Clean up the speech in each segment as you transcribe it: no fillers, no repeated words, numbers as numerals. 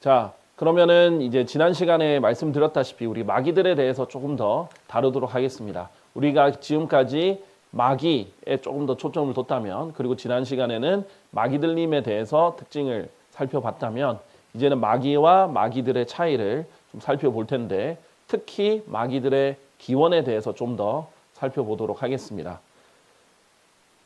자, 그러면은 이제 지난 시간에 말씀드렸다시피 우리 마귀들에 대해서 조금 더 다루도록 하겠습니다. 우리가 지금까지 마귀에 조금 더 초점을 뒀다면, 그리고 지난 시간에는 마귀들림에 대해서 특징을 살펴봤다면, 이제는 마귀와 마귀들의 차이를 좀 살펴볼 텐데, 특히 마귀들의 기원에 대해서 좀 더 살펴보도록 하겠습니다.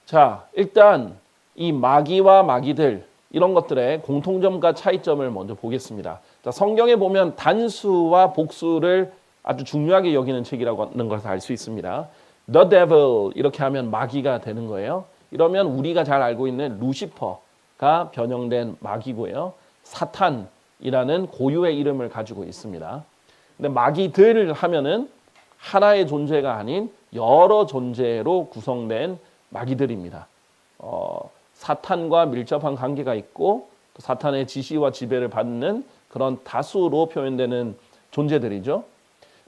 자, 일단 이 마귀와 마귀들, 이런 것들의 공통점과 차이점을 먼저 보겠습니다. 자, 성경에 보면 단수와 복수를 아주 중요하게 여기는 책이라고 하는 것을 알 수 있습니다. The devil 이렇게 하면 마귀가 되는 거예요. 이러면 우리가 잘 알고 있는 루시퍼가 변형된 마귀고요. 사탄이라는 고유의 이름을 가지고 있습니다. 근데 마귀들 하면은 하나의 존재가 아닌 여러 존재로 구성된 마귀들입니다. 사탄과 밀접한 관계가 있고 또 사탄의 지시와 지배를 받는 그런 다수로 표현되는 존재들이죠.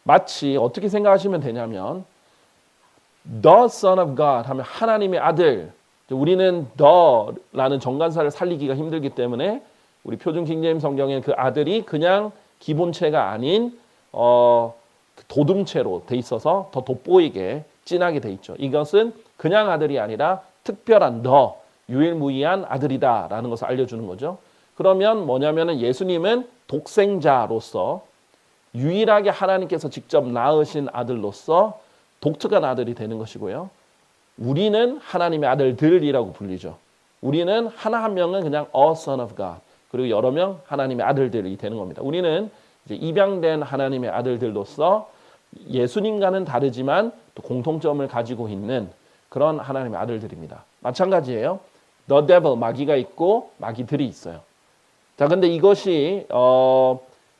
마치 어떻게 생각하시면 되냐면 The Son of God 하면 하나님의 아들. 우리는 the라는 정관사를 살리기가 힘들기 때문에 우리 표준 킹제임 성경에 그 아들이 그냥 기본체가 아닌 도둠체로 돼 있어서 더 돋보이게 진하게 돼 있죠. 이것은 그냥 아들이 아니라 특별한 유일무이한 아들이다라는 것을 알려주는 거죠. 그러면 뭐냐면은 예수님은 독생자로서 유일하게 하나님께서 직접 낳으신 아들로서 독특한 아들이 되는 것이고요. 우리는 하나님의 아들들이라고 불리죠. 우리는 하나 한 명은 그냥 a son of God, 그리고 여러 명 하나님의 아들들이 되는 겁니다. 우리는 이제 입양된 하나님의 아들들로서 예수님과는 다르지만 또 공통점을 가지고 있는 그런 하나님의 아들들입니다. 마찬가지예요. The devil, 마귀가 있고 마귀들이 있어요. 자, 근데 이것이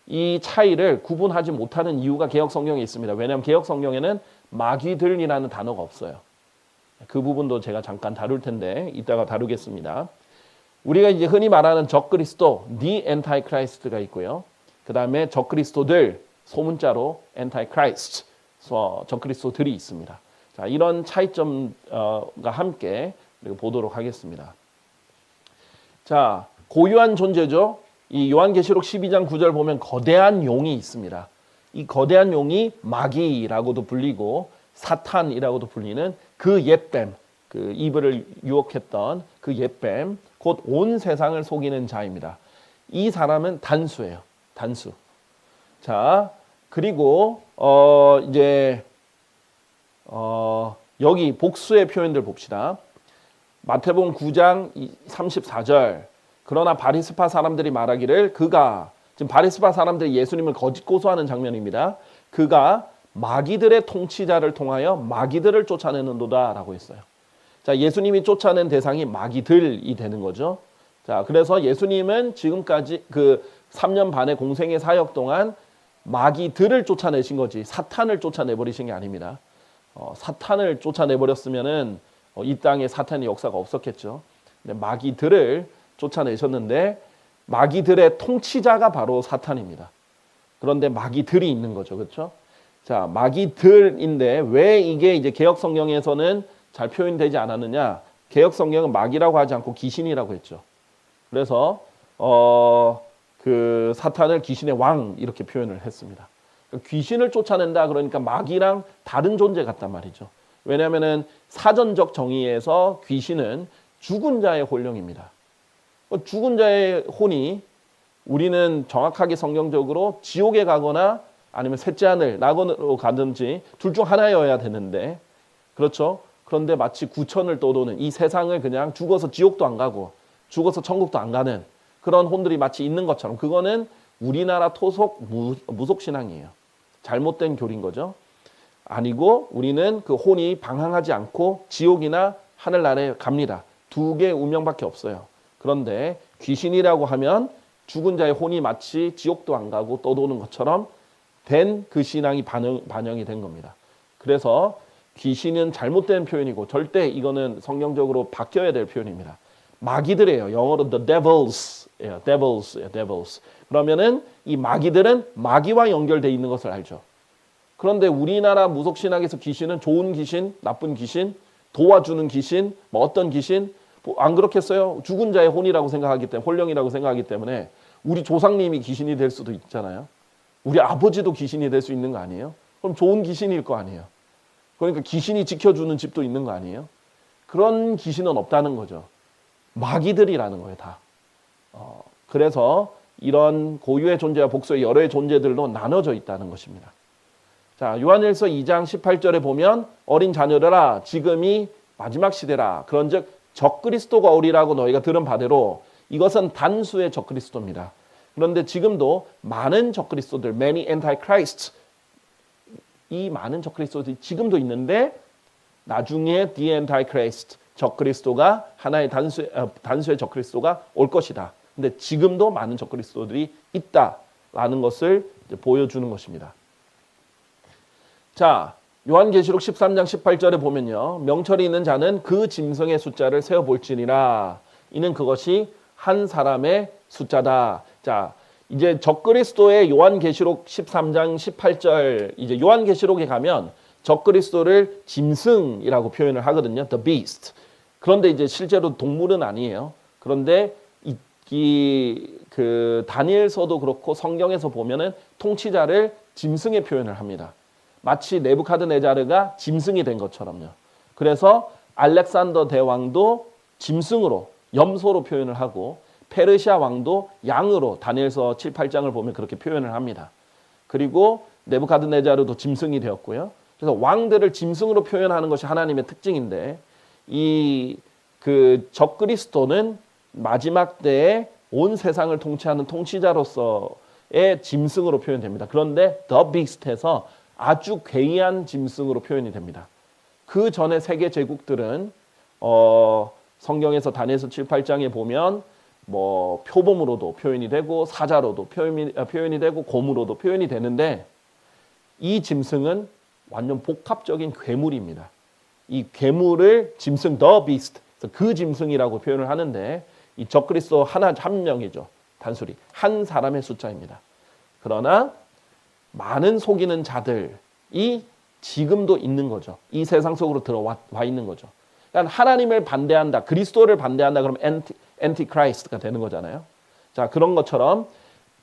이 차이를 구분하지 못하는 이유가 개역 성경에 있습니다. 왜냐하면 개역 성경에는 마귀들이라는 단어가 없어요. 그 부분도 제가 잠깐 다룰 텐데 이따가 다루겠습니다. 우리가 이제 흔히 말하는 적그리스도, the antichrist가 있고요. 그 다음에 적그리스도들, 소문자로 antichrist, 적그리스도들이 있습니다. 자, 이런 차이점과 함께 보도록 하겠습니다. 자, 고유한 존재죠. 이 요한계시록 12장 9절 보면 거대한 용이 있습니다. 이 거대한 용이 마귀라고도 불리고 사탄이라고도 불리는 그 옛뱀, 그 이브를 유혹했던 그 옛뱀, 곧 온 세상을 속이는 자입니다. 이 사람은 단수예요. 단수. 자, 그리고 여기 복수의 표현들 봅시다. 마태복음 9장 34절. 그러나 바리새파 사람들이 말하기를 그가, 지금 바리새파 사람들이 예수님을 거짓 고소하는 장면입니다. 그가 마귀들의 통치자를 통하여 마귀들을 쫓아내는도다 라고 했어요. 자, 예수님이 쫓아낸 대상이 마귀들이 되는 거죠. 자, 그래서 예수님은 지금까지 그 3년 반의 공생의 사역 동안 마귀들을 쫓아내신 거지 사탄을 쫓아내버리신 게 아닙니다. 사탄을 쫓아내버렸으면은 이 땅에 사탄의 역사가 없었겠죠. 근데 마귀들을 쫓아내셨는데 마귀들의 통치자가 바로 사탄입니다. 그런데 마귀들이 있는 거죠. 그렇죠? 자, 마귀들인데 왜 이게 이제 개역 성경에서는 잘 표현되지 않았느냐? 개역 성경은 마귀라고 하지 않고 귀신이라고 했죠. 그래서 그 사탄을 귀신의 왕 이렇게 표현을 했습니다. 귀신을 쫓아낸다 그러니까 마귀랑 다른 존재 같단 말이죠. 왜냐하면은 사전적 정의에서 귀신은 죽은 자의 혼령입니다. 죽은 자의 혼이 우리는 정확하게 성경적으로 지옥에 가거나 아니면 셋째 하늘, 낙원으로 가든지 둘 중 하나여야 되는데, 그렇죠? 그런데 마치 구천을 떠도는 이 세상을 그냥 죽어서 지옥도 안 가고 죽어서 천국도 안 가는 그런 혼들이 마치 있는 것처럼, 그거는 우리나라 토속 무속신앙이에요. 잘못된 교리인 거죠. 아니고 우리는 그 혼이 방황하지 않고 지옥이나 하늘나라에 갑니다. 두 개의 운명밖에 없어요. 그런데 귀신이라고 하면 죽은 자의 혼이 마치 지옥도 안 가고 떠도는 것처럼 된 그 신앙이 반영이 된 겁니다. 그래서 귀신은 잘못된 표현이고 절대 이거는 성경적으로 바뀌어야 될 표현입니다. 마귀들이에요. 영어로 the devils, devils. 그러면은 이 마귀들은 마귀와 연결되어 있는 것을 알죠. 그런데 우리나라 무속신학에서 귀신은 좋은 귀신, 나쁜 귀신, 도와주는 귀신, 뭐 어떤 귀신, 안 그렇겠어요? 죽은 자의 혼이라고 생각하기 때문에, 혼령이라고 생각하기 때문에 우리 조상님이 귀신이 될 수도 있잖아요. 우리 아버지도 귀신이 될 수 있는 거 아니에요? 그럼 좋은 귀신일 거 아니에요. 그러니까 귀신이 지켜주는 집도 있는 거 아니에요? 그런 귀신은 없다는 거죠. 마귀들이라는 거예요, 다. 그래서 이런 고유의 존재와 복수의 여러의 존재들도 나눠져 있다는 것입니다. 자, 요한일서 2장 18절에 보면 어린 자녀들아 지금이 마지막 시대라. 그런즉 적그리스도가 오리라고 너희가 들은 바대로 이것은 단수의 적그리스도입니다. 그런데 지금도 많은 적그리스도들, many antichrists, 이 많은 적그리스도들이 지금도 있는데 나중에 the antichrist, 적그리스도가 하나의 단수의 적그리스도가 올 것이다. 근데 지금도 많은 적그리스도들이 있다라는 것을 이제 보여주는 것입니다. 자, 요한계시록 13장 18절에 보면요. 명철이 있는 자는 그 짐승의 숫자를 세어볼지니라. 이는 그것이 한 사람의 숫자다. 자, 이제 적그리스도의 요한계시록 13장 18절, 이제 요한계시록에 가면 적그리스도를 짐승이라고 표현을 하거든요. The beast. 그런데 이제 실제로 동물은 아니에요. 그런데 그 다니엘서도 그렇고 성경에서 보면은 통치자를 짐승의 표현을 합니다. 마치 네부카드네자르가 짐승이 된 것처럼요. 그래서 알렉산더 대왕도 짐승으로, 염소로 표현을 하고 페르시아 왕도 양으로 다니엘서 7, 8장을 보면 그렇게 표현을 합니다. 그리고 네부카드네자르도 짐승이 되었고요. 그래서 왕들을 짐승으로 표현하는 것이 하나님의 특징인데 이 그 적그리스도는 마지막 때에 온 세상을 통치하는 통치자로서의 짐승으로 표현됩니다. 그런데 The Beast에서 아주 괴이한 짐승으로 표현이 됩니다. 그 전에 세계 제국들은 성경에서 다니엘서 7, 8장에 보면 뭐 표범으로도 표현이 되고 사자로도 표현이 되고 곰으로도 표현이 되는데 이 짐승은 완전 복합적인 괴물입니다. 이 괴물을 짐승 The Beast, 그 짐승이라고 표현을 하는데 이 적그리스도 한 명이죠. 단순히 한 사람의 숫자입니다. 그러나 많은 속이는 자들이 지금도 있는 거죠. 이 세상 속으로 들어와 있는 거죠. 그러니까 하나님을 반대한다, 그리스도를 반대한다 그러면 엔티크라이스트가 되는 거잖아요. 자, 그런 것처럼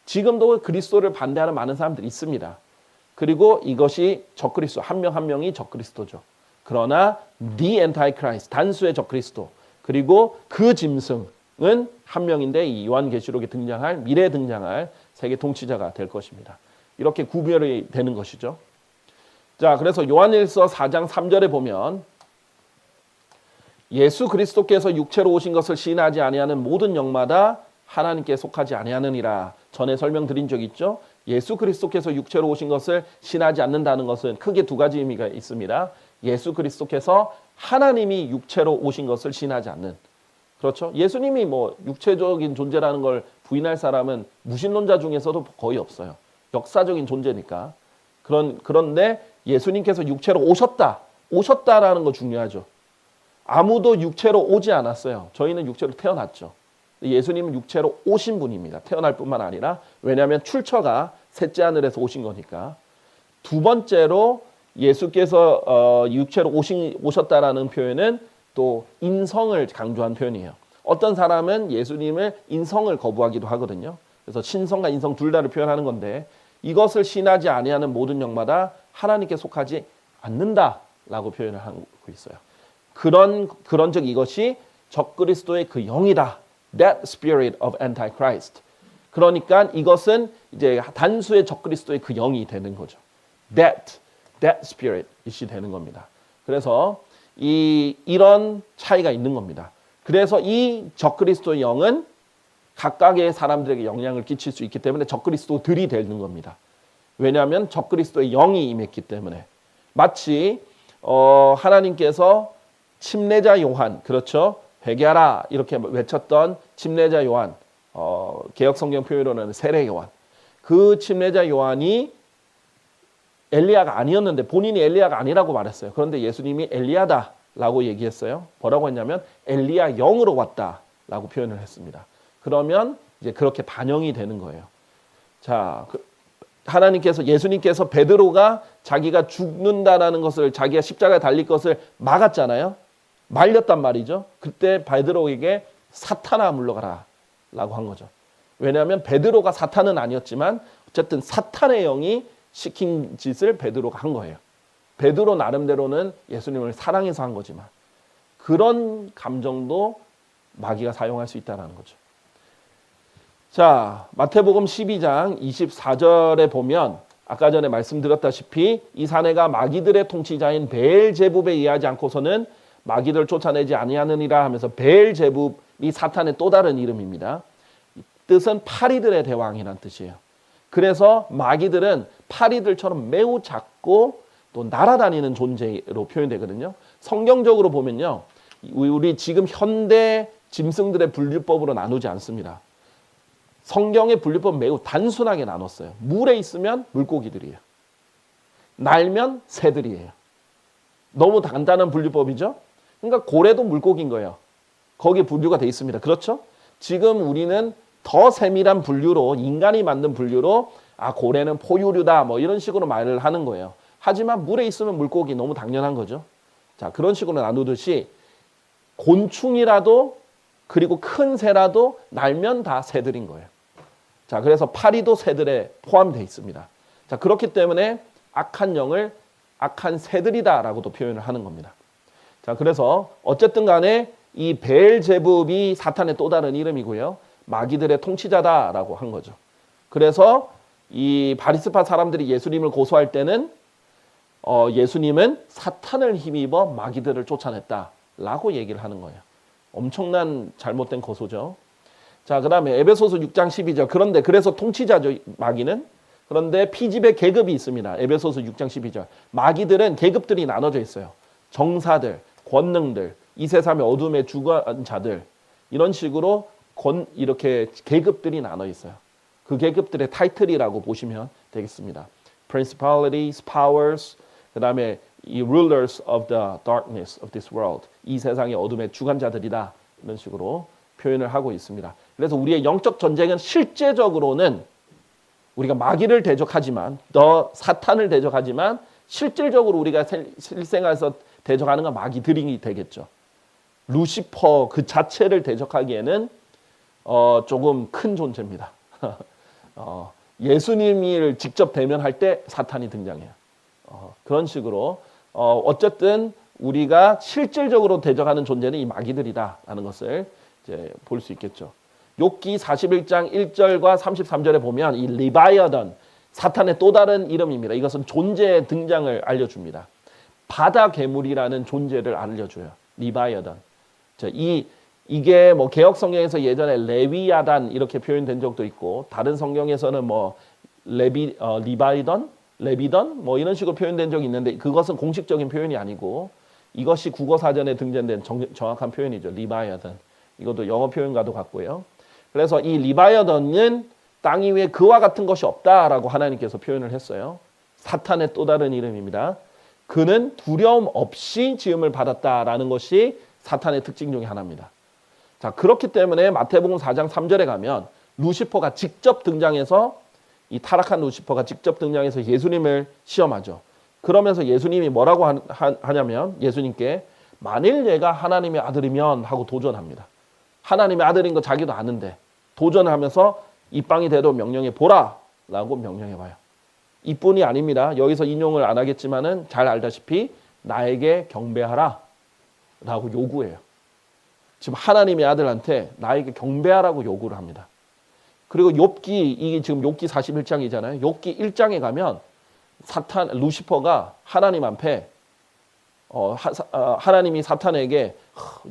지금도 그리스도를 반대하는 많은 사람들이 있습니다. 그리고 이것이 적그리스도, 한 명 한 명이 적그리스도죠. 그러나 the antichrist, 단수의 적그리스도, 그리고 그 짐승은 한 명인데 이 요한계시록에 등장할, 미래에 등장할 세계 통치자가 될 것입니다. 이렇게 구별이 되는 것이죠. 자, 그래서 요한일서 4장 3절에 보면 예수 그리스도께서 육체로 오신 것을 시인하지 아니하는 모든 영마다 하나님께 속하지 아니하느니라. 전에 설명드린 적 있죠. 예수 그리스도께서 육체로 오신 것을 신하지 않는다는 것은 크게 두 가지 의미가 있습니다. 예수 그리스도께서 하나님이 육체로 오신 것을 신하지 않는, 그렇죠? 예수님이 뭐 육체적인 존재라는 걸 부인할 사람은 무신론자 중에서도 거의 없어요. 역사적인 존재니까. 그런데 예수님께서 육체로 오셨다라는 거 중요하죠. 아무도 육체로 오지 않았어요. 저희는 육체로 태어났죠. 예수님은 육체로 오신 분입니다. 태어날 뿐만 아니라, 왜냐하면 출처가 셋째 하늘에서 오신 거니까. 두 번째로 예수께서 육체로 오셨다라는 표현은 또 인성을 강조한 표현이에요. 어떤 사람은 예수님을 인성을 거부하기도 하거든요. 그래서 신성과 인성 둘 다를 표현하는 건데 이것을 신하지 아니하는 모든 영마다 하나님께 속하지 않는다라고 표현을 하고 있어요. 그런즉 이것이 적그리스도의 그 영이다. That spirit of Antichrist. 그러니까 이것은 이제 단수의 적그리스도의 그 영이 되는 거죠. That spirit이 되는 겁니다. 그래서 이런 차이가 있는 겁니다. 그래서 이 적그리스도의 영은 각각의 사람들에게 영향을 끼칠 수 있기 때문에 적그리스도들이 되는 겁니다. 왜냐하면 적그리스도의 영이 임했기 때문에. 마치 하나님께서 침례자 요한, 그렇죠? 회개하라 이렇게 외쳤던 침례자 요한, 개역성경 표현으로는 세례 요한. 그 침례자 요한이 엘리야가 아니었는데 본인이 엘리야가 아니라고 말했어요. 그런데 예수님이 엘리야다라고 얘기했어요. 뭐라고 했냐면 엘리야 영으로 왔다라고 표현을 했습니다. 그러면 이제 그렇게 반영이 되는 거예요. 자, 예수님께서 베드로가 자기가 죽는다라는 것을, 자기가 십자가에 달릴 것을 막았잖아요. 말렸단 말이죠. 그때 베드로에게 사탄아 물러가라 라고 한 거죠. 왜냐하면 베드로가 사탄은 아니었지만 어쨌든 사탄의 영이 시킨 짓을 베드로가 한 거예요. 베드로 나름대로는 예수님을 사랑해서 한 거지만 그런 감정도 마귀가 사용할 수 있다는 거죠. 자, 마태복음 12장 24절에 보면 아까 전에 말씀드렸다시피 이 사내가 마귀들의 통치자인 베엘제붑에 의하지 않고서는 마귀들을 쫓아내지 아니하느니라 하면서 베엘제붑이 사탄의 또 다른 이름입니다. 뜻은 파리들의 대왕이라는 뜻이에요. 그래서 마귀들은 파리들처럼 매우 작고 또 날아다니는 존재로 표현되거든요. 성경적으로 보면요, 우리 지금 현대 짐승들의 분류법으로 나누지 않습니다. 성경의 분류법은 매우 단순하게 나눴어요. 물에 있으면 물고기들이에요. 날면 새들이에요. 너무 간단한 분류법이죠. 그러니까 고래도 물고기인 거예요. 거기에 분류가 돼 있습니다. 그렇죠? 지금 우리는 더 세밀한 분류로, 인간이 만든 분류로 고래는 포유류다 뭐 이런 식으로 말을 하는 거예요. 하지만 물에 있으면 물고기, 너무 당연한 거죠. 자, 그런 식으로 나누듯이 곤충이라도 그리고 큰 새라도 날면 다 새들인 거예요. 자, 그래서 파리도 새들에 포함되어 있습니다. 자, 그렇기 때문에 악한 영을 악한 새들이다라고도 표현을 하는 겁니다. 자, 그래서 어쨌든 간에 이 베엘제붑이 사탄의 또 다른 이름이고요. 마귀들의 통치자다라고 한 거죠. 그래서 이 바리새파 사람들이 예수님을 고소할 때는 예수님은 사탄을 힘입어 마귀들을 쫓아냈다라고 얘기를 하는 거예요. 엄청난 잘못된 고소죠. 자, 그 다음에 에베소서 6장 12절. 그런데 그래서 통치자죠, 마귀는. 그런데 피집의 계급이 있습니다. 에베소서 6장 12절. 마귀들은 계급들이 나눠져 있어요. 정사들, 권능들, 이 세상의 어둠의 주관자들, 이런 식으로 이렇게 계급들이 나눠 있어요. 그 계급들의 타이틀이라고 보시면 되겠습니다. Principalities, powers, 그 다음에 이 rulers of the darkness of this world, 이 세상의 어둠의 주관자들이다, 이런 식으로 표현을 하고 있습니다. 그래서 우리의 영적 전쟁은 실제적으로는 우리가 마귀를 대적하지만, 사탄을 대적하지만 실질적으로 우리가 실생활에서 대적하는 건 마귀들이 되겠죠. 루시퍼 그 자체를 대적하기에는 조금 큰 존재입니다. 예수님을 직접 대면할 때 사탄이 등장해요. 그런 식으로 어쨌든 우리가 실질적으로 대적하는 존재는 이 마귀들이다라는 것을 이제 볼 수 있겠죠. 욥기 41장 1절과 33절에 보면 이 리바이어던, 사탄의 또 다른 이름입니다. 이것은 존재의 등장을 알려줍니다. 바다 괴물이라는 존재를 알려줘요. 리바이어던. 이게 뭐 개역 성경에서 예전에 레위야단 이렇게 표현된 적도 있고, 다른 성경에서는 뭐 리바이던, 레비던 뭐 이런 식으로 표현된 적이 있는데, 그것은 공식적인 표현이 아니고 이것이 국어 사전에 등재된 정확한 표현이죠. 리바이어던. 이것도 영어 표현과도 같고요. 그래서 이 리바이어던은 땅 위에 그와 같은 것이 없다라고 하나님께서 표현을 했어요. 사탄의 또 다른 이름입니다. 그는 두려움 없이 지음을 받았다라는 것이 사탄의 특징 중에 하나입니다. 자, 그렇기 때문에 마태복음 4장 3절에 가면 루시퍼가 직접 등장해서, 이 타락한 루시퍼가 직접 등장해서 예수님을 시험하죠. 그러면서 예수님이 뭐라고 하냐면, 예수님께 만일 얘가 하나님의 아들이면 하고 도전합니다. 하나님의 아들인 거 자기도 아는데 도전을 하면서 입방이 돼도 명령해 보라 라고 명령해 봐요. 이뿐이 아닙니다. 여기서 인용을 안 하겠지만은 잘 알다시피 나에게 경배하라 라고 요구해요. 지금 하나님의 아들한테 나에게 경배하라고 요구를 합니다. 그리고 이게 지금 욥기 41장이잖아요. 욥기 1장에 가면 루시퍼가 하나님 앞에 하나님이 사탄에게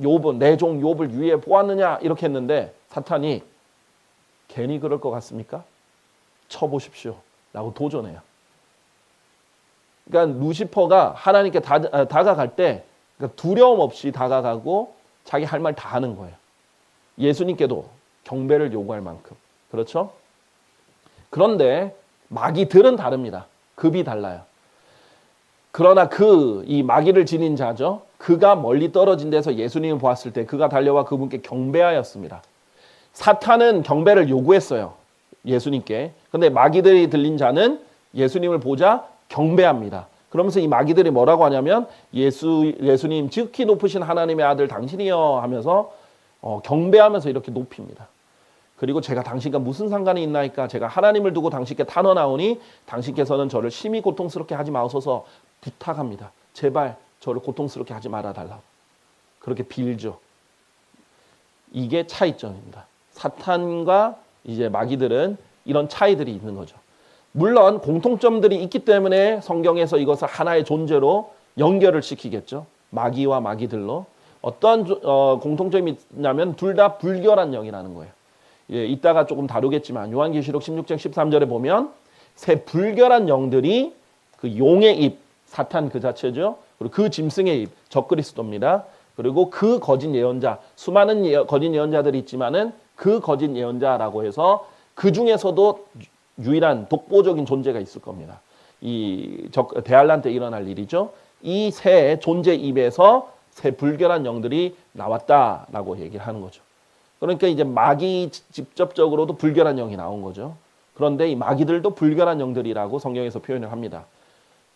욥은 내 종 욥을 위해 보았느냐 이렇게 했는데, 사탄이 괜히 그럴 것 같습니까? 쳐보십시오 라고 도전해요. 그러니까 루시퍼가 하나님께 다가갈 때 그러니까 두려움 없이 다가가고 자기 할 말 다 하는 거예요. 예수님께도 경배를 요구할 만큼. 그렇죠? 그런데 마귀들은 다릅니다. 급이 달라요. 그러나 이 마귀를 지닌 자죠, 그가 멀리 떨어진 데서 예수님을 보았을 때 그가 달려와 그분께 경배하였습니다. 사탄은 경배를 요구했어요, 예수님께. 그런데 마귀들이 들린 자는 예수님을 보자 경배합니다. 그러면서 이 마귀들이 뭐라고 하냐면, 예수님 지극히 높으신 하나님의 아들 당신이여 하면서 경배하면서 이렇게 높입니다. 그리고 제가 당신과 무슨 상관이 있나이까? 제가 하나님을 두고 당신께 탄원하오니 당신께서는 저를 심히 고통스럽게 하지 마옵소서 부탁합니다. 제발 저를 고통스럽게 하지 말아달라고. 그렇게 빌죠. 이게 차이점입니다. 사탄과 이제 마귀들은 이런 차이들이 있는 거죠. 물론 공통점들이 있기 때문에 성경에서 이것을 하나의 존재로 연결을 시키겠죠. 마귀와 마귀들로. 어떤 공통점이 있냐면 둘 다 불결한 영이라는 거예요. 예, 이따가 조금 다루겠지만 요한계시록 16장 13절에 보면 세 불결한 영들이 그 용의 입, 사탄 그 자체죠. 그리고 그 짐승의 입, 적그리스도입니다. 그리고 그 거짓 예언자, 수많은 거짓 예언자들이 있지만은 그 거짓 예언자라고 해서 그 중에서도 유일한 독보적인 존재가 있을 겁니다. 이 대환란 때 일어날 일이죠. 이 세 존재 입에서 세 불결한 영들이 나왔다라고 얘기를 하는 거죠. 그러니까 이제 마귀 직접적으로도 불결한 영이 나온 거죠. 그런데 이 마귀들도 불결한 영들이라고 성경에서 표현을 합니다.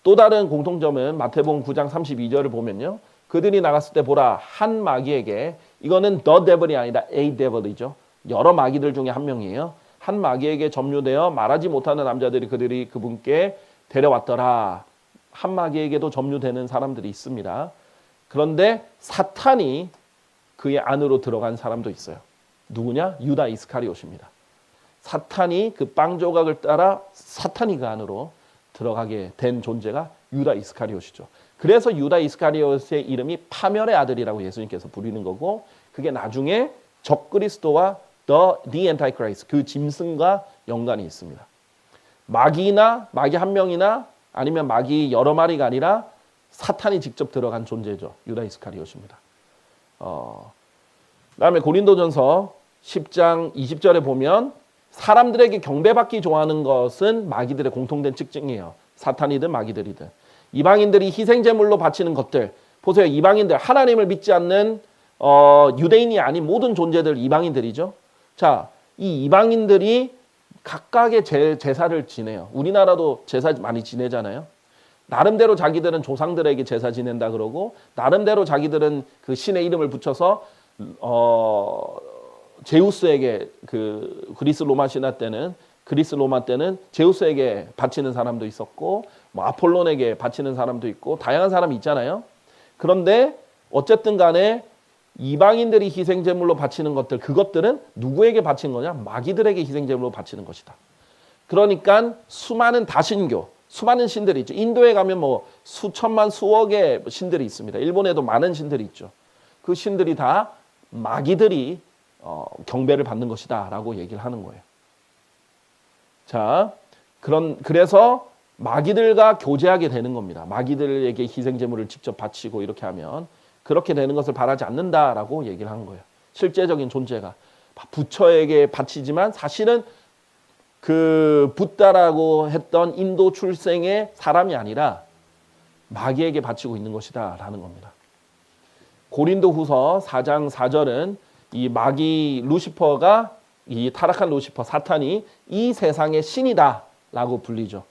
또 다른 공통점은 마태복음 9장 32절을 보면요. 그들이 나갔을 때 보라 한 마귀에게 이거는 the devil이 아니라 a devil이죠. 여러 마귀들 중에 한 명이에요. 한 마귀에게 점유되어 말하지 못하는 남자들이 그들이 그분께 데려왔더라. 한 마귀에게도 점유되는 사람들이 있습니다. 그런데 사탄이 그의 안으로 들어간 사람도 있어요. 누구냐? 유다 이스카리옷입니다. 사탄이 그 빵 조각을 따라 사탄이 그 안으로 들어가게 된 존재가 유다 이스카리옷이죠. 그래서 유다 이스카리옷의 이름이 파멸의 아들이라고 예수님께서 부르는 거고 그게 나중에 적그리스도와 the Antichrist 그 짐승과 연관이 있습니다. 마귀나 마귀 한 명이나 아니면 마귀 여러 마리가 아니라 사탄이 직접 들어간 존재죠. 유다 이스카리옷입니다. 그다음에 고린도전서 10장 20절에 보면 사람들에게 경배받기 좋아하는 것은 마귀들의 공통된 특징이에요. 사탄이든 마귀들이든. 이방인들이 희생제물로 바치는 것들. 보세요. 이방인들 하나님을 믿지 않는 유대인이 아닌 모든 존재들 이방인들이죠. 자, 이 이방인들이 각각의 제사를 지내요. 우리나라도 제사 많이 지내잖아요. 나름대로 자기들은 조상들에게 제사 지낸다 그러고 나름대로 자기들은 그 신의 이름을 붙여서 제우스에게 그 그리스 로마 때는 제우스에게 바치는 사람도 있었고 뭐 아폴론에게 바치는 사람도 있고 다양한 사람이 있잖아요. 그런데 어쨌든 간에 이방인들이 희생제물로 바치는 것들 그것들은 누구에게 바치는 거냐? 마귀들에게 희생제물로 바치는 것이다. 그러니까 수많은 다신교 수많은 신들이 있죠. 인도에 가면 뭐 수천만 수억의 신들이 있습니다. 일본에도 많은 신들이 있죠. 그 신들이 다 마귀들이 경배를 받는 것이다 라고 얘기를 하는 거예요. 자, 그래서 마귀들과 교제하게 되는 겁니다. 마귀들에게 희생제물을 직접 바치고 이렇게 하면 그렇게 되는 것을 바라지 않는다라고 얘기를 하는 거예요. 실제적인 존재가 부처에게 바치지만 사실은 그 붓다라고 했던 인도 출생의 사람이 아니라 마귀에게 바치고 있는 것이다 라는 겁니다. 고린도후서 4장 4절은 이 마귀 루시퍼가 이 타락한 루시퍼 사탄이 이 세상의 신이다 라고 불리죠.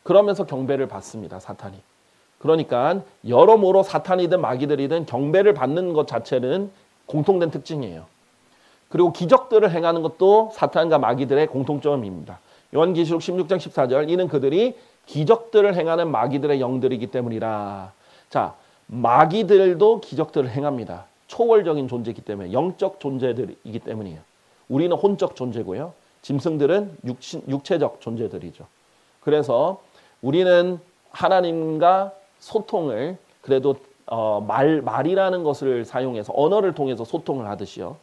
그러면서 경배를 받습니다. 사탄이. 그러니까 여러모로 사탄이든 마귀들이든 경배를 받는 것 자체는 공통된 특징이에요. 그리고 기적들을 행하는 것도 사탄과 마귀들의 공통점입니다. 요한계시록 16장 14절 이는 그들이 기적들을 행하는 마귀들의 영들이기 때문이라. 자, 마귀들도 기적들을 행합니다. 초월적인 존재이기 때문에 영적 존재들이기 때문이에요. 우리는 혼적 존재고요. 짐승들은 육체적 존재들이죠. 그래서 우리는 하나님과 소통을 그래도 말이라는 것을 사용해서 언어를 통해서 소통을 하듯이요.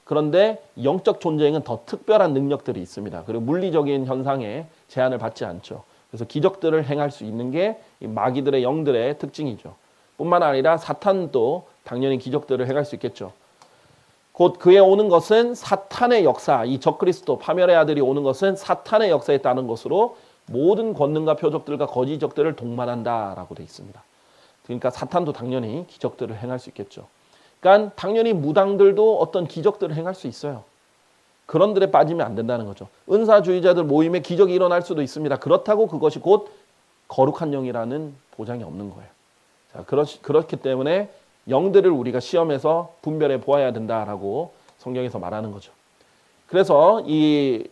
그런데 영적 존재에는 더 특별한 능력들이 있습니다. 그리고 물리적인 현상에 제한을 받지 않죠. 그래서 기적들을 행할 수 있는 게 이 마귀들의 영들의 특징이죠. 뿐만 아니라 사탄도 당연히 기적들을 행할 수 있겠죠. 곧 그에 오는 것은 사탄의 역사, 이 적그리스도 파멸의 아들이 오는 것은 사탄의 역사에 따른 것으로 모든 권능과 표적들과 거짓적들을 동반한다라고 되어 있습니다. 그러니까 사탄도 당연히 기적들을 행할 수 있겠죠. 그러니까 당연히 무당들도 어떤 기적들을 행할 수 있어요. 그런 들에 빠지면 안 된다는 거죠. 은사주의자들 모임에 기적이 일어날 수도 있습니다. 그렇다고 그것이 곧 거룩한 영이라는 보장이 없는 거예요. 자, 그렇기 때문에 영들을 우리가 시험해서 분별해 보아야 된다라고 성경에서 말하는 거죠. 그래서 the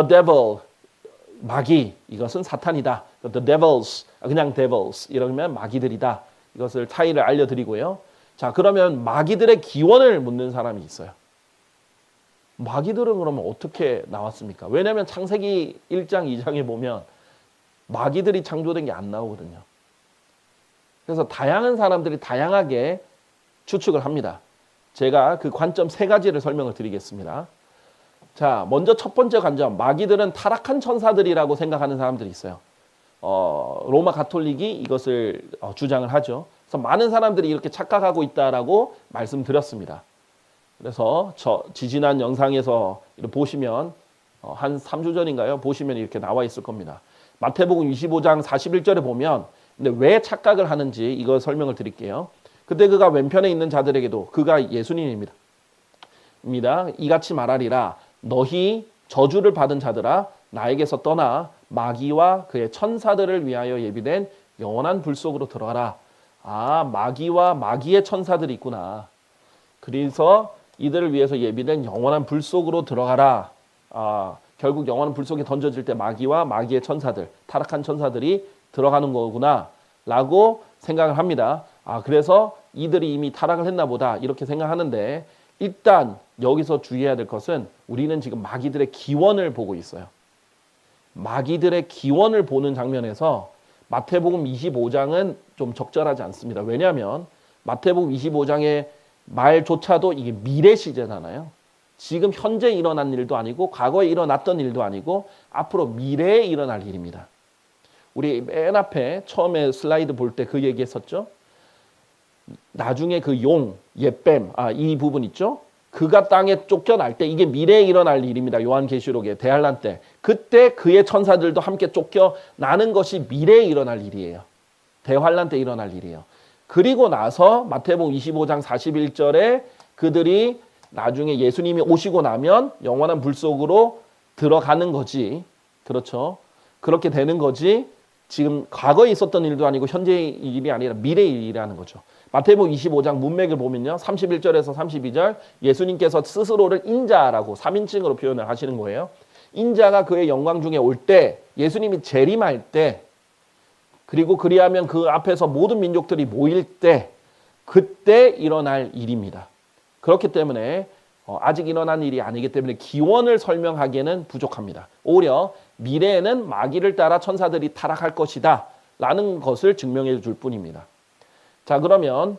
devil, 마귀, 이것은 사탄이다. the devils, 그냥 devils 이러면 마귀들이다. 이것을 차이를 알려드리고요. 자, 그러면 마귀들의 기원을 묻는 사람이 있어요. 마귀들은 그러면 어떻게 나왔습니까? 왜냐하면 창세기 1장, 2장에 보면 마귀들이 창조된 게 안 나오거든요. 그래서 다양한 사람들이 다양하게 추측을 합니다. 제가 그 관점 3가지를 설명을 드리겠습니다. 자, 먼저 첫 번째 관점, 마귀들은 타락한 천사들이라고 생각하는 사람들이 있어요. 로마 가톨릭이 이것을 주장을 하죠. 그래서 많은 사람들이 이렇게 착각하고 있다라고 말씀드렸습니다. 그래서 지지난 영상에서 보시면 한 3주 전인가요? 보시면 이렇게 나와 있을 겁니다. 마태복음 25장 41절에 보면 근데 왜 착각을 하는지 이거 설명을 드릴게요. 그때 그가 왼편에 있는 자들에게도 그가 예수님입니다. 이같이 말하리라 너희 저주를 받은 자들아 나에게서 떠나 마귀와 그의 천사들을 위하여 예비된 영원한 불 속으로 들어가라. 아, 마귀와 마귀의 천사들이 있구나. 그래서 이들을 위해서 예비된 영원한 불 속으로 들어가라. 결국 영원한 불 속에 던져질 때 마귀와 마귀의 천사들, 타락한 천사들이 들어가는 거구나 라고 생각을 합니다. 그래서 이들이 이미 타락을 했나 보다 이렇게 생각하는데 일단 여기서 주의해야 될 것은 우리는 지금 마귀들의 기원을 보고 있어요. 마귀들의 기원을 보는 장면에서 마태복음 25장은 좀 적절하지 않습니다. 왜냐하면 마태복음 25장의 말조차도 이게 미래 시제잖아요. 지금 현재 일어난 일도 아니고 과거에 일어났던 일도 아니고 앞으로 미래에 일어날 일입니다. 우리 맨 앞에 처음에 슬라이드 볼 때 그 얘기했었죠. 나중에 그 용, 옛뱀, 이 부분 있죠. 그가 땅에 쫓겨날 때 이게 미래에 일어날 일입니다. 요한계시록의 대환란 때. 그때 그의 천사들도 함께 쫓겨나는 것이 미래에 일어날 일이에요. 대환란 때 일어날 일이에요. 그리고 나서 마태복음 25장 41절에 그들이 나중에 예수님이 오시고 나면 영원한 불 속으로 들어가는 거지. 그렇죠. 그렇게 되는 거지. 지금 과거에 있었던 일도 아니고 현재의 일이 아니라 미래의 일이라는 거죠. 마태복음 25장 문맥을 보면요. 31절에서 32절 예수님께서 스스로를 인자라고 3인칭으로 표현을 하시는 거예요. 인자가 그의 영광 중에 올 때 예수님이 재림할 때 그리고 그리하면 그 앞에서 모든 민족들이 모일 때 그때 일어날 일입니다. 그렇기 때문에 아직 일어난 일이 아니기 때문에 기원을 설명하기에는 부족합니다. 오히려 미래에는 마귀를 따라 천사들이 타락할 것이다 라는 것을 증명해 줄 뿐입니다. 자, 그러면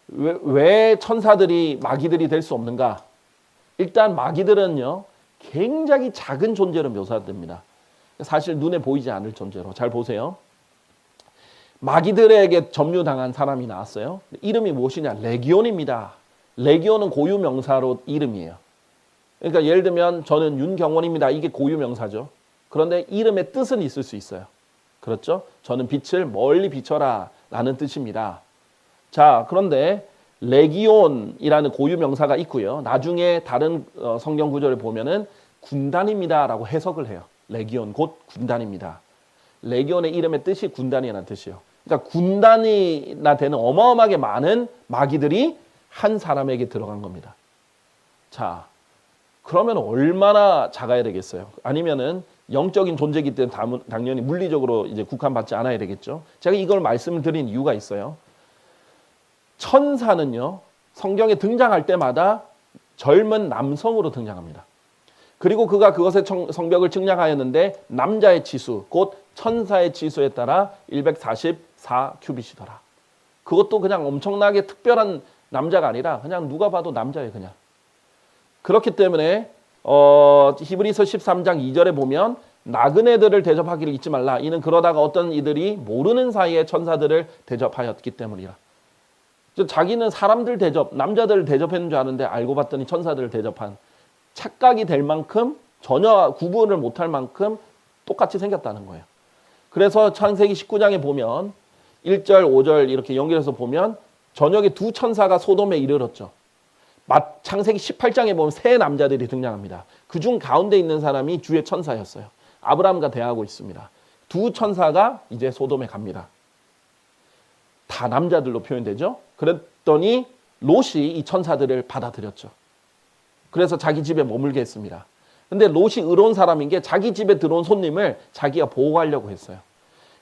왜 천사들이 마귀들이 될 수 없는가? 일단 마귀들은요 굉장히 작은 존재로 묘사됩니다. 사실 눈에 보이지 않을 존재로. 잘 보세요. 마귀들에게 점유당한 사람이 나왔어요. 이름이 무엇이냐? 레기온입니다. 레기온은 고유명사로 이름이에요. 그러니까 예를 들면 저는 윤경원입니다. 이게 고유명사죠. 그런데 이름의 뜻은 있을 수 있어요. 그렇죠? 저는 빛을 멀리 비춰라 라는 뜻입니다. 자, 그런데 레기온이라는 고유명사가 있고요. 나중에 다른 성경 구절을 보면은 군단입니다 라고 해석을 해요. 레기온 곧 군단입니다. 레기온의 이름의 뜻이 군단이라는 뜻이에요. 그러니까 군단이나 되는 어마어마하게 많은 마귀들이 한 사람에게 들어간 겁니다. 자, 그러면 얼마나 작아야 되겠어요? 아니면은 영적인 존재이기 때문에 당연히 물리적으로 이제 국한받지 않아야 되겠죠. 제가 이걸 말씀을 드린 이유가 있어요. 천사는요, 성경에 등장할 때마다 젊은 남성으로 등장합니다. 그리고 그가 그것의 성벽을 측량하였는데 남자의 치수, 곧 천사의 치수에 따라 144큐빗이더라. 그것도 그냥 엄청나게 특별한 남자가 아니라 그냥 누가 봐도 남자예요, 그냥. 그렇기 때문에 히브리서 13장 2절에 보면 나그네들을 대접하기를 잊지 말라. 이는 그러다가 어떤 이들이 모르는 사이에 천사들을 대접하였기 때문이라. 자기는 사람들 대접, 남자들을 대접했는 줄 아는데 알고 봤더니 천사들을 대접한, 착각이 될 만큼 전혀 구분을 못할 만큼 똑같이 생겼다는 거예요. 그래서 창세기 19장에 보면 1절, 5절 이렇게 연결해서 보면 저녁에 두 천사가 소돔에 이르렀죠. 창세기 18장에 보면 세 남자들이 등장합니다. 그중 가운데 있는 사람이 주의 천사였어요. 아브라함과 대하고 있습니다. 두 천사가 이제 소돔에 갑니다. 다 남자들로 표현되죠. 그랬더니 롯이 이 천사들을 받아들였죠. 그래서 자기 집에 머물게 했습니다. 근데 롯이 의로운 사람인 게 자기 집에 들어온 손님을 자기가 보호하려고 했어요.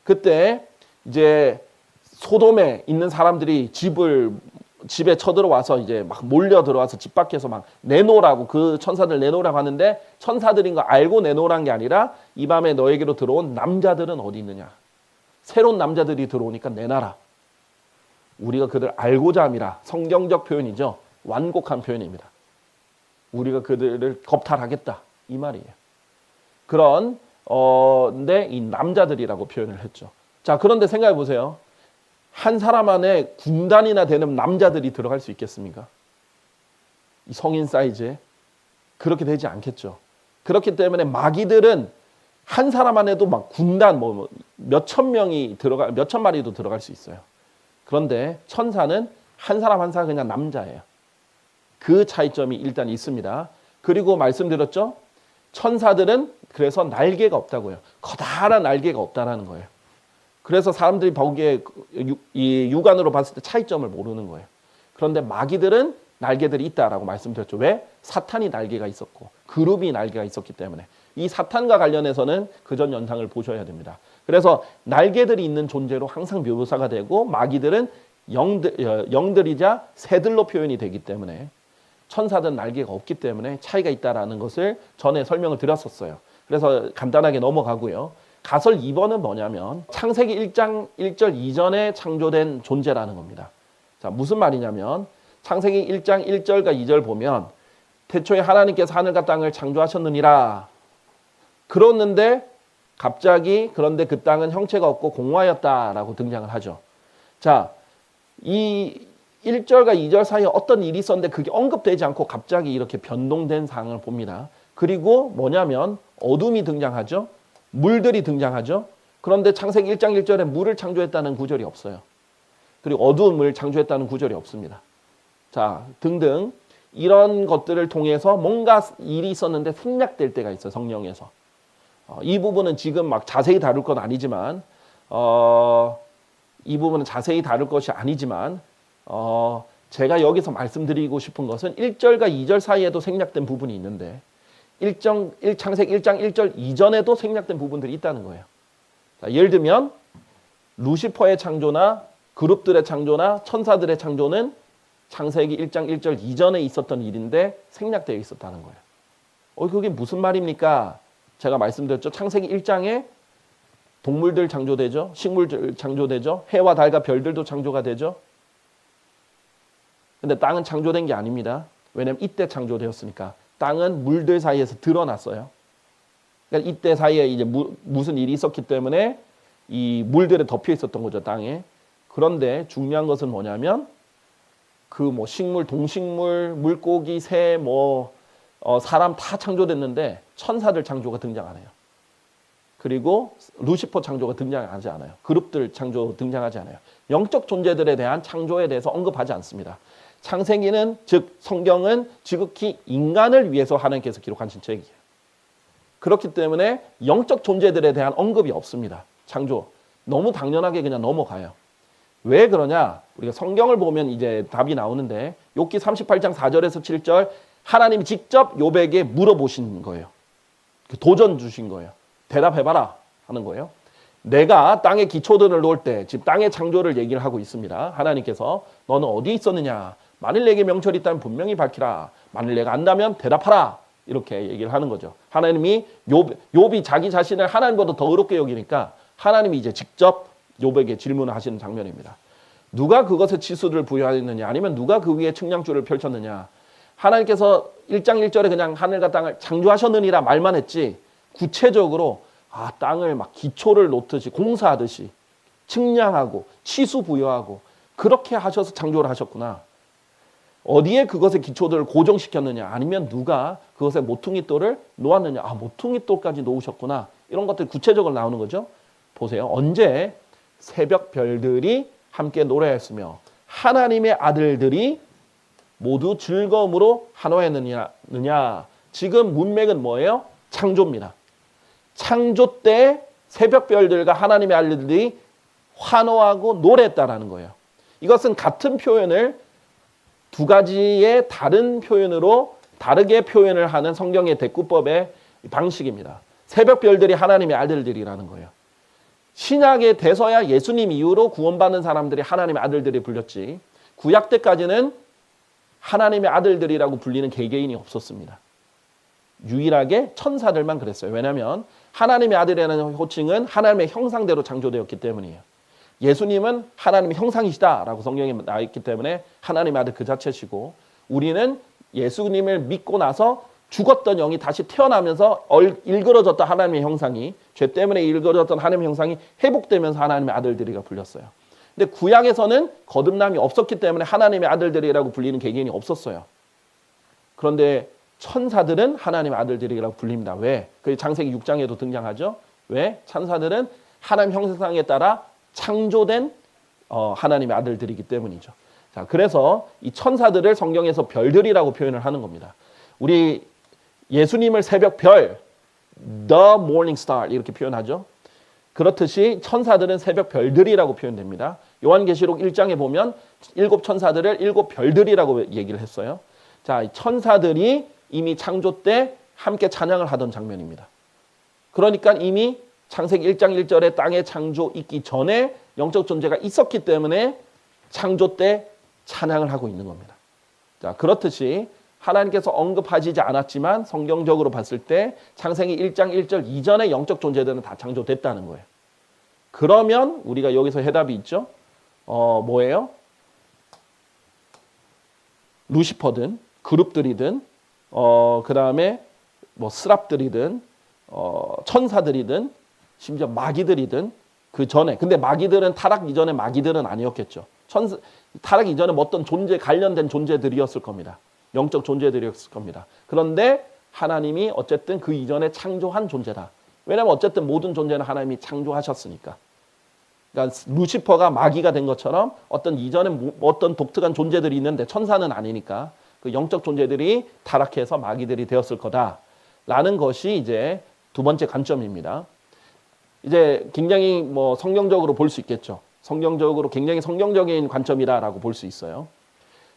그때 이제 소돔에 있는 사람들이 집에 쳐들어와서 이제 막 몰려 들어와서 집 밖에서 막 내놓으라고, 그 천사들 내놓으라고 하는데, 천사들인 거 알고 내놓으란 게 아니라 이 밤에 너에게로 들어온 남자들은 어디 있느냐. 새로운 남자들이 들어오니까 내놔라. 우리가 그들 알고자 함이라. 성경적 표현이죠. 완곡한 표현입니다. 우리가 그들을 겁탈하겠다, 이 말이에요. 근데 이 남자들이라고 표현을 했죠. 자, 그런데 생각해 보세요. 한 사람 안에 군단이나 되는 남자들이 들어갈 수 있겠습니까? 이 성인 사이즈에. 그렇게 되지 않겠죠. 그렇기 때문에 마귀들은 한 사람 안에도 막 군단 몇천 명이 몇천 마리도 들어갈 수 있어요. 그런데 천사는 한 사람 한 사람 그냥 남자예요. 그 차이점이 일단 있습니다. 그리고 말씀드렸죠. 천사들은 그래서 날개가 없다고요. 커다란 날개가 없다라는 거예요. 그래서 사람들이 보기에 이 육안으로 봤을 때 차이점을 모르는 거예요. 그런데 마귀들은 날개들이 있다라고 말씀드렸죠. 왜? 사탄이 날개가 있었고 그룹이 날개가 있었기 때문에. 이 사탄과 관련해서는 그전 연상을 보셔야 됩니다. 그래서 날개들이 있는 존재로 항상 묘사가 되고, 마귀들은 영들이자 새들로 표현이 되기 때문에, 천사들은 날개가 없기 때문에 차이가 있다라는 것을 전에 설명을 드렸었어요. 그래서 간단하게 넘어가고요. 가설 2번은 뭐냐면 창세기 1장 1절 이전에 창조된 존재라는 겁니다. 자, 무슨 말이냐면 창세기 1장 1절과 2절 보면 태초에 하나님께서 하늘과 땅을 창조하셨느니라. 그러는데 갑자기 그런데 그 땅은 형체가 없고 공허하였다라고 등장을 하죠. 자, 이 1절과 2절 사이에 어떤 일이 있었는데 그게 언급되지 않고 갑자기 이렇게 변동된 상황을 봅니다. 그리고 뭐냐면 어둠이 등장하죠. 물들이 등장하죠. 그런데 창세기 1장 1절에 물을 창조했다는 구절이 없어요. 그리고 어두움을 창조했다는 구절이 없습니다. 자, 등등 이런 것들을 통해서 뭔가 일이 있었는데 생략될 때가 있어요. 성령에서. 이 부분은 지금 막 자세히 다룰 건 아니지만 이 부분은 자세히 다룰 것이 아니지만 제가 여기서 말씀드리고 싶은 것은 1절과 2절 사이에도 생략된 부분이 있는데 창세기 1장 1절 이전에도 생략된 부분들이 있다는 거예요. 자, 예를 들면 루시퍼의 창조나 그룹들의 창조나 천사들의 창조는 창세기 1장 1절 이전에 있었던 일인데 생략되어 있었다는 거예요. 그게 무슨 말입니까? 제가 말씀드렸죠. 창세기 1장에 동물들 창조되죠. 식물들 창조되죠. 해와 달과 별들도 창조가 되죠. 근데 땅은 창조된 게 아닙니다. 왜냐하면 이때 창조되었으니까. 땅은 물들 사이에서 드러났어요. 그러니까 이때 사이에 이제 무슨 일이 있었기 때문에 이 물들에 덮여 있었던 거죠, 땅에. 그런데 중요한 것은 뭐냐면 식물, 동식물, 물고기, 새, 사람 다 창조됐는데 천사들 창조가 등장 안 해요. 그리고 루시퍼 창조가 등장하지 않아요. 그룹들 창조 등장하지 않아요. 영적 존재들에 대한 창조에 대해서 언급하지 않습니다. 창세기는 즉 성경은 지극히 인간을 위해서 하나님께서 기록하신 책이에요. 그렇기 때문에 영적 존재들에 대한 언급이 없습니다. 창조. 너무 당연하게 그냥 넘어가요. 왜 그러냐? 우리가 성경을 보면 이제 답이 나오는데 욥기 38장 4절에서 7절 하나님이 직접 욥에게 물어보신 거예요. 도전 주신 거예요. 대답해봐라 하는 거예요. 내가 땅의 기초들을 놓을 때 지금 땅의 창조를 얘기를 하고 있습니다. 하나님께서 너는 어디 있었느냐? 만일 내게 명철이 있다면 분명히 밝히라. 만일 내가 안다면 대답하라. 이렇게 얘기를 하는 거죠. 하나님이 욥이 자기 자신을 하나님보다 더 의롭게 여기니까 하나님이 이제 직접 욥에게 질문을 하시는 장면입니다. 누가 그것에 치수를 부여하였느냐? 아니면 누가 그 위에 측량줄을 펼쳤느냐? 하나님께서 1장 1절에 그냥 하늘과 땅을 창조하셨느니라 말만 했지 구체적으로 땅을 막 기초를 놓듯이 공사하듯이 측량하고 치수 부여하고 그렇게 하셔서 창조를 하셨구나. 어디에 그것의 기초들을 고정시켰느냐? 아니면 누가 그것의 모퉁이돌을 놓았느냐? 모퉁이돌까지 놓으셨구나. 이런 것들이 구체적으로 나오는 거죠. 보세요. 언제 새벽 별들이 함께 노래했으며 하나님의 아들들이 모두 즐거움으로 한화했느냐? 지금 문맥은 뭐예요? 창조입니다. 창조 때 새벽 별들과 하나님의 아들들이 환호하고 노래했다라는 거예요. 이것은 같은 표현을 두 가지의 다른 표현으로 다르게 표현을 하는 성경의 대꾸법의 방식입니다. 새벽별들이 하나님의 아들들이라는 거예요. 신약에 돼서야 예수님 이후로 구원받는 사람들이 하나님의 아들들이 불렸지, 구약 때까지는 하나님의 아들들이라고 불리는 개개인이 없었습니다. 유일하게 천사들만 그랬어요. 왜냐하면 하나님의 아들이라는 호칭은 하나님의 형상대로 창조되었기 때문이에요. 예수님은 하나님의 형상이시다라고 성경에 나와 있기 때문에 하나님의 아들 그 자체시고, 우리는 예수님을 믿고 나서 죽었던 영이 다시 태어나면서 일그러졌던 하나님의 형상이, 죄 때문에 일그러졌던 하나님의 형상이 회복되면서 하나님의 아들들이가 불렸어요. 근데 구약에서는 거듭남이 없었기 때문에 하나님의 아들들이라고 불리는 개개인이 없었어요. 그런데 천사들은 하나님의 아들들이라고 불립니다. 왜? 그 창세기 6장에도 등장하죠. 왜? 천사들은 하나님 형상에 따라 창조된 하나님의 아들들이기 때문이죠. 자, 그래서 이 천사들을 성경에서 별들이라고 표현을 하는 겁니다. 우리 예수님을 새벽 별, the morning star 이렇게 표현하죠. 그렇듯이 천사들은 새벽 별들이라고 표현됩니다. 요한계시록 1장에 보면 7 천사들을 7 별들이라고 얘기를 했어요. 자, 천사들이 이미 창조 때 함께 찬양을 하던 장면입니다. 그러니까 이미 창세기 1장 1절에 땅의 창조 있기 전에 영적 존재가 있었기 때문에 창조 때 찬양을 하고 있는 겁니다. 자, 그렇듯이 하나님께서 언급하시지 않았지만 성경적으로 봤을 때 창세기 1장 1절 이전의 영적 존재들은 다 창조됐다는 거예요. 그러면 우리가 여기서 해답이 있죠. 뭐예요? 루시퍼든 그룹들이든 그 다음에 뭐 스랍들이든 천사들이든 심지어 마귀들이든 그 전에, 근데 마귀들은 타락 이전에 마귀들은 아니었겠죠. 타락 이전에 뭐 어떤 존재 관련된 존재들이었을 겁니다. 영적 존재들이었을 겁니다. 그런데 하나님이 어쨌든 그 이전에 창조한 존재다. 왜냐하면 어쨌든 모든 존재는 하나님이 창조하셨으니까. 그러니까 루시퍼가 마귀가 된 것처럼 어떤 이전에 어떤 독특한 존재들이 있는데 천사는 아니니까 그 영적 존재들이 타락해서 마귀들이 되었을 거다라는 것이 이제 두 번째 관점입니다. 이제 굉장히 뭐 성경적으로 볼 수 있겠죠. 성경적으로 굉장히 성경적인 관점이다라고 볼 수 있어요.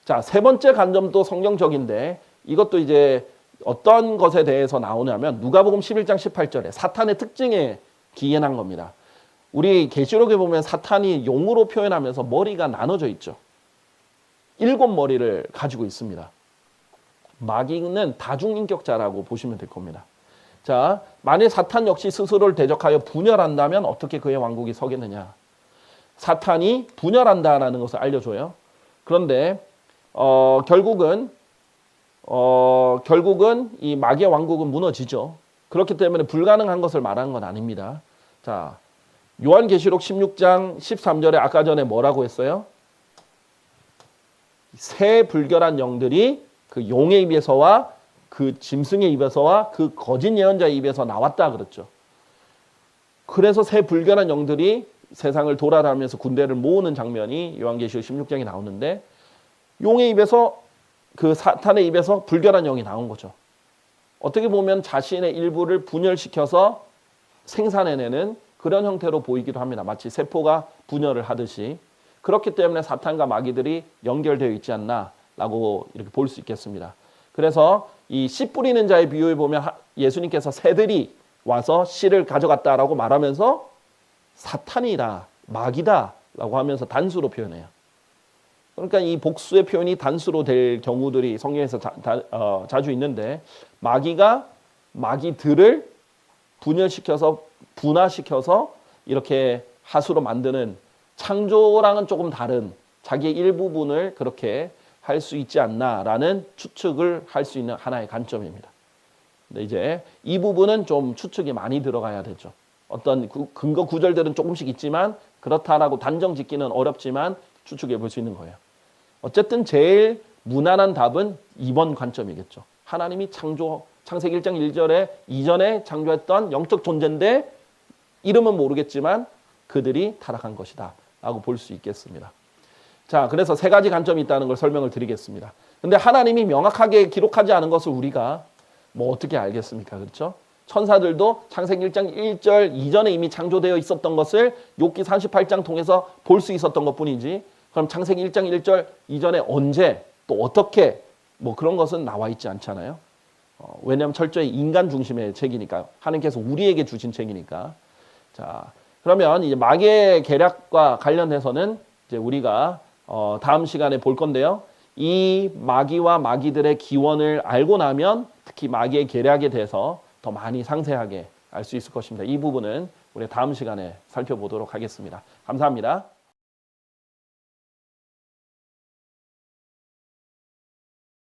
자, 세 번째 관점도 성경적인데 이것도 이제 어떤 것에 대해서 나오냐면 누가복음 11장 18절에 사탄의 특징에 기인한 겁니다. 우리 계시록에 보면 사탄이 용으로 표현하면서 머리가 나눠져 있죠. 7머리를 가지고 있습니다. 마귀는 다중인격자라고 보시면 될 겁니다. 자, 만일 사탄 역시 스스로를 대적하여 분열한다면 어떻게 그의 왕국이 서겠느냐. 사탄이 분열한다라는 것을 알려줘요. 그런데 결국은 이 마귀의 왕국은 무너지죠. 그렇기 때문에 불가능한 것을 말하는 건 아닙니다. 자, 요한계시록 16장 13절에 아까 전에 뭐라고 했어요? 새 불결한 영들이 그 용의 입에서와 그 짐승의 입에서와 그 거짓 예언자의 입에서 나왔다 그랬죠. 그래서 새 불결한 영들이 세상을 돌아다니면서 군대를 모으는 장면이 요한계시록 16장에 나오는데, 용의 입에서, 그 사탄의 입에서 불결한 영이 나온 거죠. 어떻게 보면 자신의 일부를 분열시켜서 생산해내는 그런 형태로 보이기도 합니다. 마치 세포가 분열을 하듯이. 그렇기 때문에 사탄과 마귀들이 연결되어 있지 않나라고 이렇게 볼 수 있겠습니다. 그래서 이 씨 뿌리는 자의 비유에 보면 예수님께서 새들이 와서 씨를 가져갔다라고 말하면서 사탄이다, 마귀다라고 하면서 단수로 표현해요. 그러니까 이 복수의 표현이 단수로 될 경우들이 성경에서 자주 있는데, 마귀가 마귀들을 분열시켜서 분화시켜서 이렇게 하수로 만드는, 창조랑은 조금 다른 자기의 일부분을 그렇게 할 수 있지 않나라는 추측을 할 수 있는 하나의 관점입니다. 근데 이제 이 부분은 좀 추측이 많이 들어가야 되죠. 어떤 근거 구절들은 조금씩 있지만 그렇다라고 단정 짓기는 어렵지만 추측해 볼 수 있는 거예요. 어쨌든 제일 무난한 답은 2번 관점이겠죠. 하나님이 창세기 1장 1절에 이전에 창조했던 영적 존재인데 이름은 모르겠지만 그들이 타락한 것이다 라고 볼 수 있겠습니다. 자, 그래서 세 가지 관점이 있다는 걸 설명을 드리겠습니다. 근데 하나님이 명확하게 기록하지 않은 것을 우리가 뭐 어떻게 알겠습니까? 그렇죠? 천사들도 창세기 1장 1절 이전에 이미 창조되어 있었던 것을 욥기 38장 통해서 볼 수 있었던 것뿐이지, 그럼 창세기 1장 1절 이전에 언제 또 어떻게 뭐 그런 것은 나와 있지 않잖아요. 왜냐하면 철저히 인간 중심의 책이니까 하나님께서 우리에게 주신 책이니까. 자, 그러면 이제 마귀의 계략과 관련해서는 이제 우리가 다음 시간에 볼 건데요. 이 마귀와 마귀들의 기원을 알고 나면 특히 마귀의 계략에 대해서 더 많이 상세하게 알 수 있을 것입니다. 이 부분은 우리 다음 시간에 살펴보도록 하겠습니다. 감사합니다.